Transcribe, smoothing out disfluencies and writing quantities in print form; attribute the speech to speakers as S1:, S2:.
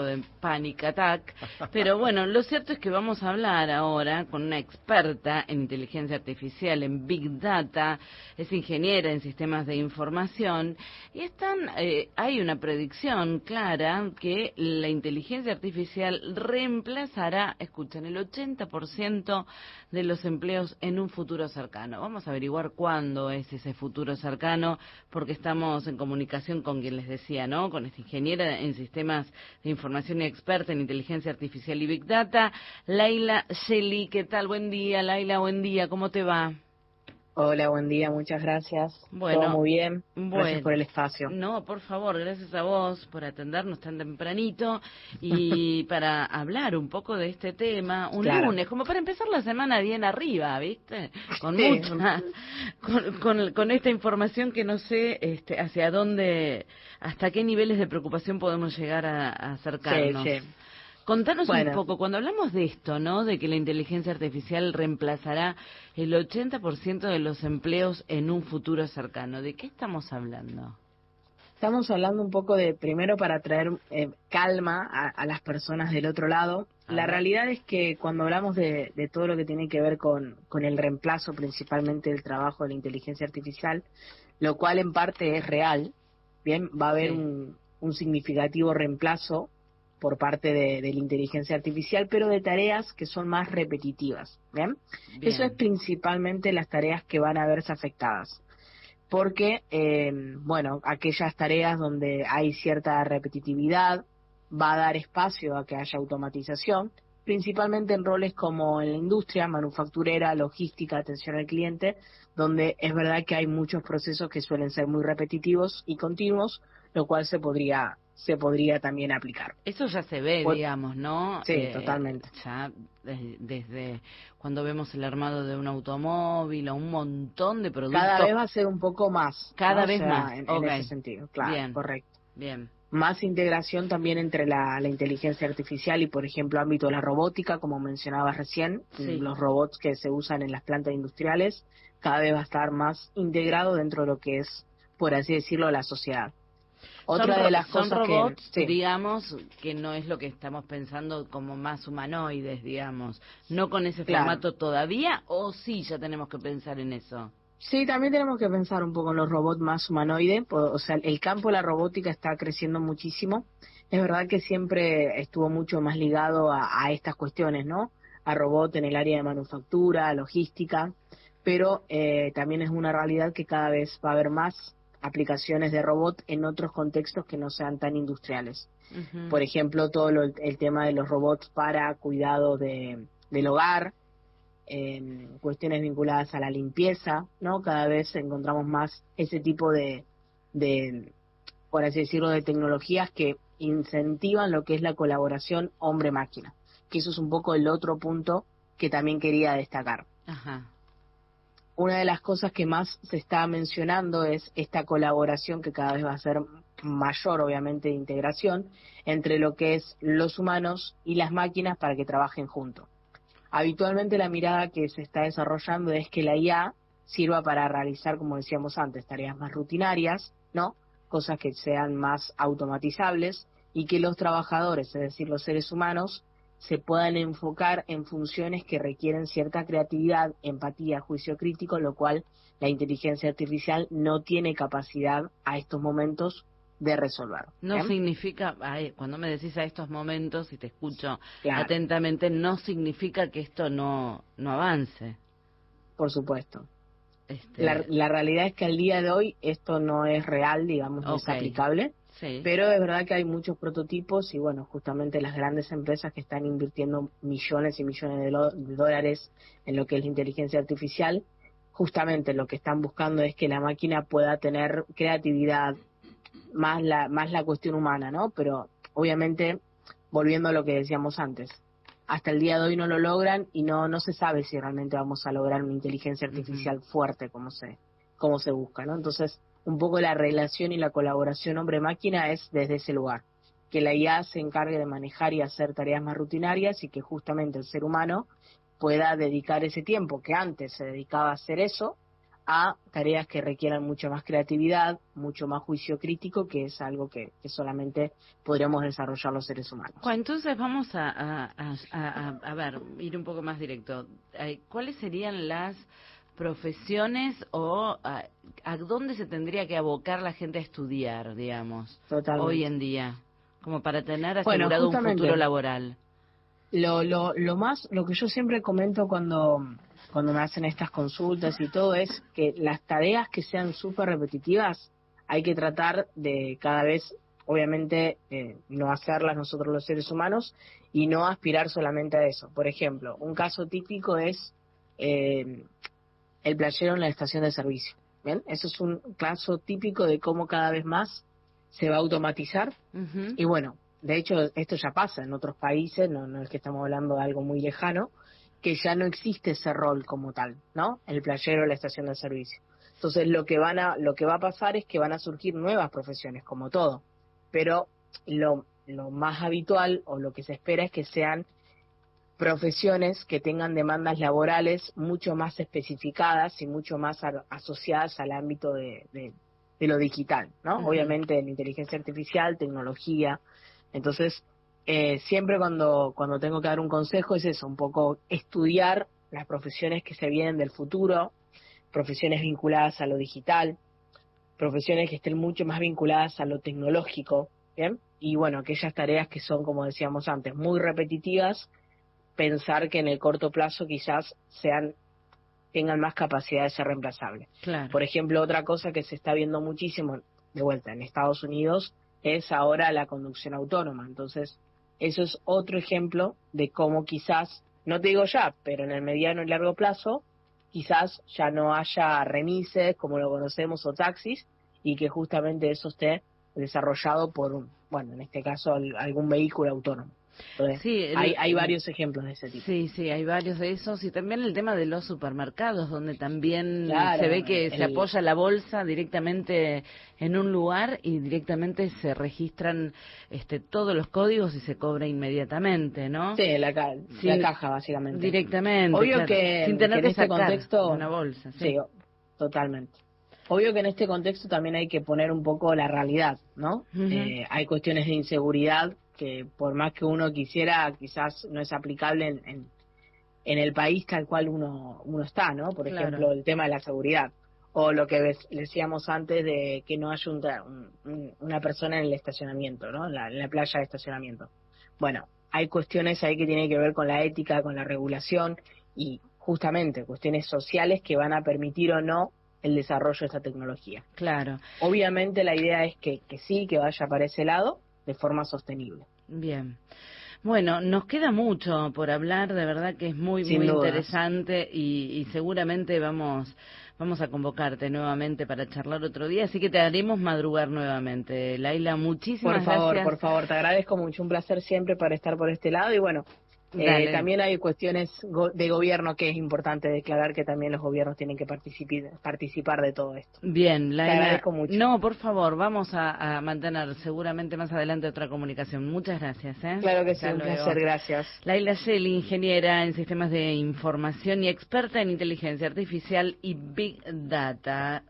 S1: de Panic Attack, pero bueno, lo cierto es que vamos a hablar ahora con una experta en inteligencia artificial, en Big Data, es ingeniera en sistemas de información, y hay una predicción clara que la inteligencia artificial reemplazará, escuchen, el 80% de los empleos en un futuro cercano. Vamos a averiguar cuándo es ese futuro cercano, porque estamos en comunicación con quien les decía, ¿no? Con esta ingeniera en sistemas de información y experta en inteligencia artificial y Big Data, Laila Sheli. ¿Qué tal? Buen día, Laila, buen día, ¿cómo te va?
S2: Hola, buen día, muchas gracias. Todo
S1: Bueno,
S2: muy bien. Gracias por
S1: bueno,
S2: el espacio.
S1: no, por favor, gracias a vos por atendernos tan tempranito y para hablar un poco de este tema, un
S2: Claro.
S1: lunes, como para empezar la semana bien arriba, ¿viste? Con
S2: Sí,
S1: mucha, con esta información que no sé hacia dónde, hasta qué niveles de preocupación podemos llegar a
S2: sí,
S1: acercarnos.
S2: sí.
S1: Contanos un
S2: Bueno,
S1: poco, cuando hablamos de esto, ¿no? De que la inteligencia artificial reemplazará el 80% de los empleos en un futuro cercano, ¿de qué estamos hablando?
S2: estamos hablando un poco de, primero para traer calma a las personas del otro lado.
S1: A
S2: La
S1: ver.
S2: realidad es que cuando hablamos de todo lo que tiene que ver con el reemplazo principalmente del trabajo de la inteligencia artificial, lo cual en parte es real, bien, va a haber
S1: Sí,
S2: un significativo reemplazo por parte de la inteligencia artificial, pero de tareas que son más repetitivas, bien. Eso es
S1: bien,
S2: principalmente las tareas que van a verse afectadas porque, bueno, aquellas tareas donde hay cierta repetitividad va a dar espacio a que haya automatización, principalmente en roles como en la industria, manufacturera, logística, atención al cliente, donde es verdad que hay muchos procesos que suelen ser muy repetitivos y continuos, lo cual se podría también aplicar.
S1: eso ya se ve,
S2: Pues,
S1: digamos, ¿no?
S2: sí, totalmente.
S1: Ya desde cuando vemos el armado de un automóvil o un montón de
S2: Cada
S1: productos,
S2: vez va a ser un poco más, ¿no?
S1: cada
S2: O
S1: vez más.
S2: sea, en
S1: Ok,
S2: ese sentido, claro,
S1: bien,
S2: correcto.
S1: bien.
S2: Más integración también entre la inteligencia artificial y, por ejemplo, ámbito de la robótica, como mencionabas recién,
S1: Sí.
S2: los robots que se usan en las plantas industriales, cada vez va a estar más integrado dentro de lo que es, por así decirlo, la sociedad. Otra de las
S1: Son
S2: cosas que,
S1: robots,
S2: sí,
S1: digamos, que no es lo que estamos pensando como más humanoides, digamos. No con ese
S2: claro.
S1: formato todavía, o sí, ya tenemos que pensar en eso.
S2: Sí, también tenemos que pensar un poco en los robots más humanoides, o sea, el campo de la robótica está creciendo muchísimo. Es verdad que siempre estuvo mucho más ligado a estas cuestiones, ¿no? A robot en el área de manufactura, logística, pero también es una realidad que cada vez va a haber más aplicaciones de robot en otros contextos que no sean tan industriales.
S1: Ujú.
S2: Por ejemplo, el tema de los robots para cuidado del hogar, cuestiones vinculadas a la limpieza, ¿no? Cada vez encontramos más ese tipo de, por así decirlo, de tecnologías que incentivan lo que es la colaboración hombre-máquina, que eso es un poco el otro punto que también quería destacar.
S1: Ajá.
S2: Una de las cosas que más se está mencionando es esta colaboración que cada vez va a ser mayor, obviamente, de integración entre lo que es los humanos y las máquinas para que trabajen juntos. Habitualmente la mirada que se está desarrollando es que la IA sirva para realizar, como decíamos antes, tareas más rutinarias, ¿no? Cosas que sean más automatizables y que los trabajadores, es decir, los seres humanos, se puedan enfocar en funciones que requieren cierta creatividad, empatía, juicio crítico, lo cual la inteligencia artificial no tiene capacidad a estos momentos de resolver.
S1: No
S2: ¿Bien?
S1: significa, cuando me decís a estos momentos, y te escucho
S2: Claro,
S1: atentamente, no significa que esto no avance.
S2: por supuesto. La,
S1: Este,
S2: la realidad es que al día de hoy esto no es real, digamos, no es
S1: ok,
S2: aplicable,
S1: sí.
S2: pero es verdad que hay muchos prototipos y bueno, justamente las grandes empresas que están invirtiendo millones y millones de dólares en lo que es la inteligencia artificial, justamente lo que están buscando es que la máquina pueda tener creatividad, más la cuestión humana, ¿no? Pero obviamente, volviendo a lo que decíamos antes, hasta el día de hoy no lo logran y no se sabe si realmente vamos a lograr una inteligencia
S1: Ujú.
S2: artificial fuerte como se busca, ¿no? Entonces, un poco la relación y la colaboración hombre-máquina es desde ese lugar, que la IA se encargue de manejar y hacer tareas más rutinarias y que justamente el ser humano pueda dedicar ese tiempo que antes se dedicaba a hacer eso, a tareas que requieran mucha más creatividad, mucho más juicio crítico, que es algo que solamente podríamos desarrollar los seres humanos.
S1: Bueno, entonces vamos a ver, ir un poco más directo. ¿Cuáles serían las profesiones o a dónde se tendría que abocar la gente a estudiar, digamos, hoy en día, como para tener asegurado un futuro laboral?
S2: Lo que yo siempre comento cuando me hacen estas consultas y todo es que las tareas que sean súper repetitivas hay que tratar de cada vez, obviamente, no hacerlas nosotros los seres humanos y no aspirar solamente a eso. Por ejemplo, un caso típico es el playero en la estación de servicio. ¿Bien? Eso es un caso típico de cómo cada vez más se va a automatizar.
S1: Uh-huh.
S2: Y bueno, de hecho, esto ya pasa en otros países, no es que estamos hablando de algo muy lejano, que ya no existe ese rol como tal, ¿no? El playero de la estación de servicio. Entonces, lo que va a pasar es que van a surgir nuevas profesiones, como todo. Pero lo más habitual o lo que se espera es que sean profesiones que tengan demandas laborales mucho más especificadas y mucho más asociadas al ámbito de lo digital, ¿no? Uh-huh. Obviamente, en inteligencia artificial, tecnología. Entonces, siempre cuando tengo que dar un consejo es eso, un poco estudiar las profesiones que se vienen del futuro, profesiones vinculadas a lo digital, profesiones que estén mucho más vinculadas a lo tecnológico, ¿bien? Y bueno, aquellas tareas que son, como decíamos antes, muy repetitivas, pensar que en el corto plazo quizás tengan más capacidad de ser reemplazables.
S1: Claro.
S2: Por ejemplo, otra cosa que se está viendo muchísimo, de vuelta, en Estados Unidos, es ahora la conducción autónoma. Entonces, eso es otro ejemplo de cómo quizás, no te digo ya, pero en el mediano y largo plazo, quizás ya no haya remises, como lo conocemos, o taxis, y que justamente eso esté desarrollado por, en este caso, algún vehículo autónomo. Entonces,
S1: sí,
S2: hay varios ejemplos de ese tipo.
S1: Sí, hay varios de esos, y también el tema de los supermercados, donde también
S2: claro,
S1: se ve que se apoya la bolsa directamente en un lugar y directamente se registran todos los códigos y se cobra inmediatamente, ¿no?
S2: Sí, la caja, básicamente.
S1: Directamente,
S2: obvio,
S1: claro,
S2: que,
S1: sin tener
S2: que en
S1: que
S2: este
S1: sacar
S2: contexto,
S1: una bolsa.
S2: Sí, totalmente. Obvio que en este contexto también hay que poner un poco la realidad, ¿no?
S1: Uh-huh.
S2: Hay cuestiones de inseguridad que por más que uno quisiera, quizás no es aplicable en el país tal cual uno está, ¿no? Por ejemplo, el tema de la seguridad. O lo que decíamos antes de que no haya una persona en el estacionamiento, ¿no? En la playa de estacionamiento. Bueno, hay cuestiones ahí que tienen que ver con la ética, con la regulación y justamente cuestiones sociales que van a permitir o no el desarrollo de esta tecnología.
S1: Claro.
S2: Obviamente la idea es que sí, que vaya para ese lado de forma sostenible.
S1: Bien. Bueno, nos queda mucho por hablar, de verdad que es muy interesante y seguramente vamos a convocarte nuevamente para charlar otro día, así que te haremos madrugar nuevamente. Laila, muchísimas gracias.
S2: Por favor, te agradezco mucho, un placer siempre para estar por este lado y bueno, también hay cuestiones de gobierno que es importante declarar que también los gobiernos tienen que participar de todo esto.
S1: Bien, Laila.
S2: Te agradezco mucho.
S1: No, por favor, vamos a mantener seguramente más adelante otra comunicación. Muchas gracias.
S2: Claro que sí, un placer, gracias.
S1: Laila Shelley, ingeniera en sistemas de información y experta en inteligencia artificial y Big Data.